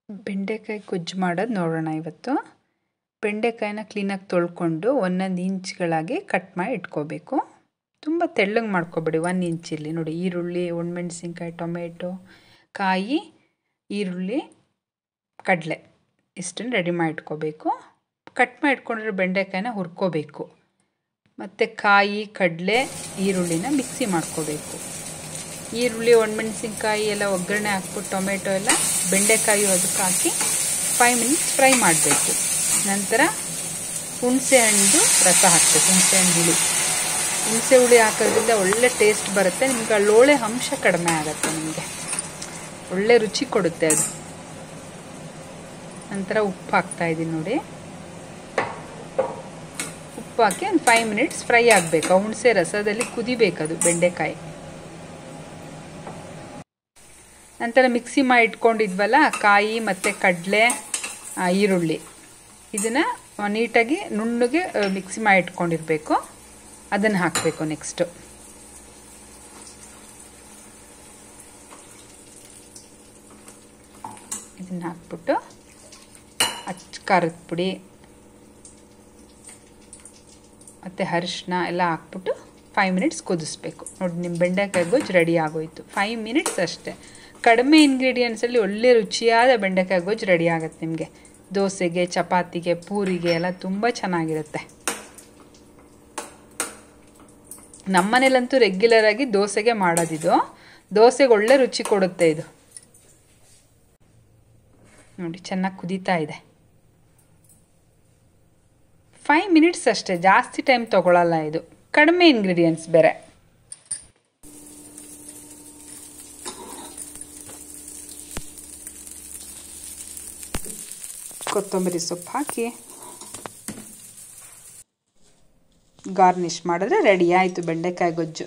ಬೆಂಡೆಕಾಯಿ ಗೊಜ್ಜು ಮಾಡೋದು ನೋಡೋಣ ಇವತ್ತು. ಬೆಂಡೆಕಾಯಿನ ಕ್ಲೀನಾಗಿ ತೊಳ್ಕೊಂಡು ಒಂದೊಂದು ಇಂಚ್ಗಳಾಗಿ ಕಟ್ ಮಾಡಿ ಇಟ್ಕೋಬೇಕು. ತುಂಬ ತೆಳ್ಳಗೆ ಮಾಡ್ಕೊಬೇಡಿ, 1 ಇಂಚಿರಲಿ. ನೋಡಿ, ಈರುಳ್ಳಿ, ಒಣಮೆಣಸಿನ್ಕಾಯಿ, ಟೊಮೆಟೊ, ಕಾಯಿ, ಈರುಳ್ಳಿ, ಕಡಲೆ ಇಷ್ಟನ್ನು ರೆಡಿ ಮಾಡಿ ಇಟ್ಕೋಬೇಕು. ಕಟ್ ಮಾಡಿ ಇಟ್ಕೊಂಡಿರೋ ಬೆಂಡೆಕಾಯಿನ ಹುರ್ಕೋಬೇಕು. ಮತ್ತು ಕಾಯಿ, ಕಡಲೆ, ಈರುಳ್ಳಿನ ಮಿಕ್ಸಿ ಮಾಡ್ಕೋಬೇಕು. ಈರುಳ್ಳಿ, ಒಣಮೆಣಸಿನ್ಕಾಯಿ ಎಲ್ಲ ಒಗ್ಗರಣೆ ಹಾಕ್ಬಿಟ್ಟು ಟೊಮೆಟೊ ಎಲ್ಲ ಬೆಂಡೆಕಾಯಿ ಅದಕ್ಕೆ ಹಾಕಿ 5 ಮಿನಿಟ್ಸ್ ಫ್ರೈ ಮಾಡಬೇಕು. ನಂತರ ಹುಣಸೆ ಹಣ್ಣು ರಸ ಹಾಕಬೇಕು. ಹುಣಸೆ ಹುಳಿ ಹಾಕೋದ್ರಿಂದ ಒಳ್ಳೆ ಟೇಸ್ಟ್ ಬರುತ್ತೆ. ನಿಮ್ಗೆ ಲೋಳೆ ಅಂಶ ಕಡಿಮೆ ಆಗುತ್ತೆ, ನಿಮಗೆ ಒಳ್ಳೆ ರುಚಿ ಕೊಡುತ್ತೆ ಅದು. ನಂತರ ಉಪ್ಪು ಹಾಕ್ತಾಯಿದ್ದೀನಿ ನೋಡಿ. ಉಪ್ಪು ಹಾಕಿ ಒಂದು 5 ಮಿನಿಟ್ಸ್ ಫ್ರೈ ಆಗಬೇಕು. ಹುಣಸೆ ರಸದಲ್ಲಿ ಕುದಿಬೇಕದು ಬೆಂಡೆಕಾಯಿ. ನಂತರ ಮಿಕ್ಸಿ ಮಾಡಿ ಇಟ್ಕೊಂಡಿದ್ವಲ್ಲ ಕಾಯಿ ಮತ್ತು ಕಡಲೆ, ಈರುಳ್ಳಿ, ಇದನ್ನು ನೀಟಾಗಿ ನುಣ್ಣಗೆ ಮಿಕ್ಸಿ ಮಾಡಿ ಇಟ್ಕೊಂಡಿರಬೇಕು. ಅದನ್ನು ಹಾಕಬೇಕು. ನೆಕ್ಸ್ಟು ಇದನ್ನು ಹಾಕ್ಬಿಟ್ಟು ಖಾರದ ಪುಡಿ ಮತ್ತು ಅರಿಶಿನ ಎಲ್ಲ ಹಾಕ್ಬಿಟ್ಟು 5 ಮಿನಿಟ್ಸ್ ಕುದಿಸ್ಬೇಕು. ನೋಡಿ, ನಿಮ್ಮ ಬೆಂಡೆಕಾಯಿ ಗೊಜ್ಜು ರೆಡಿ ಆಗೋಯಿತು. 5 ಮಿನಿಟ್ಸ್ ಅಷ್ಟೇ. ಕಡಿಮೆ ಇಂಗ್ರೀಡಿಯೆಂಟ್ಸಲ್ಲಿ ಒಳ್ಳೆ ರುಚಿಯಾದ ಬೆಂಡೆಕಾಯಿ ಗೊಜ್ಜು ರೆಡಿ ಆಗುತ್ತೆ ನಿಮಗೆ. ದೋಸೆಗೆ, ಚಪಾತಿಗೆ, ಪೂರಿಗೆ ಎಲ್ಲ ತುಂಬ ಚೆನ್ನಾಗಿರುತ್ತೆ. ನಮ್ಮನೇಲಂತೂ ರೆಗ್ಯುಲರಾಗಿ ದೋಸೆಗೆ ಮಾಡೋದಿದು. ದೋಸೆಗೆ ಒಳ್ಳೆ ರುಚಿ ಕೊಡುತ್ತೆ ಇದು. ನೋಡಿ, ಚೆನ್ನಾಗಿ ಕುದೀತಾ ಇದೆ. 5 ಮಿನಿಟ್ಸ್ ಅಷ್ಟೇ, ಜಾಸ್ತಿ ಟೈಮ್ ತೊಗೊಳ್ಳಲ್ಲ ಇದು. ಕಡಿಮೆ ಇಂಗ್ರೀಡಿಯೆಂಟ್ಸ್ ಬೇರೆ. ಕೊತ್ತಂಬರಿ ಸೊಪ್ಪು ಹಾಕಿ ಗಾರ್ನಿಷ್ ಮಾಡಿದ್ರೆ ರೆಡಿ ಆಯಿತು ಬೆಂಡೆಕಾಯಿ ಗೊಜ್ಜು.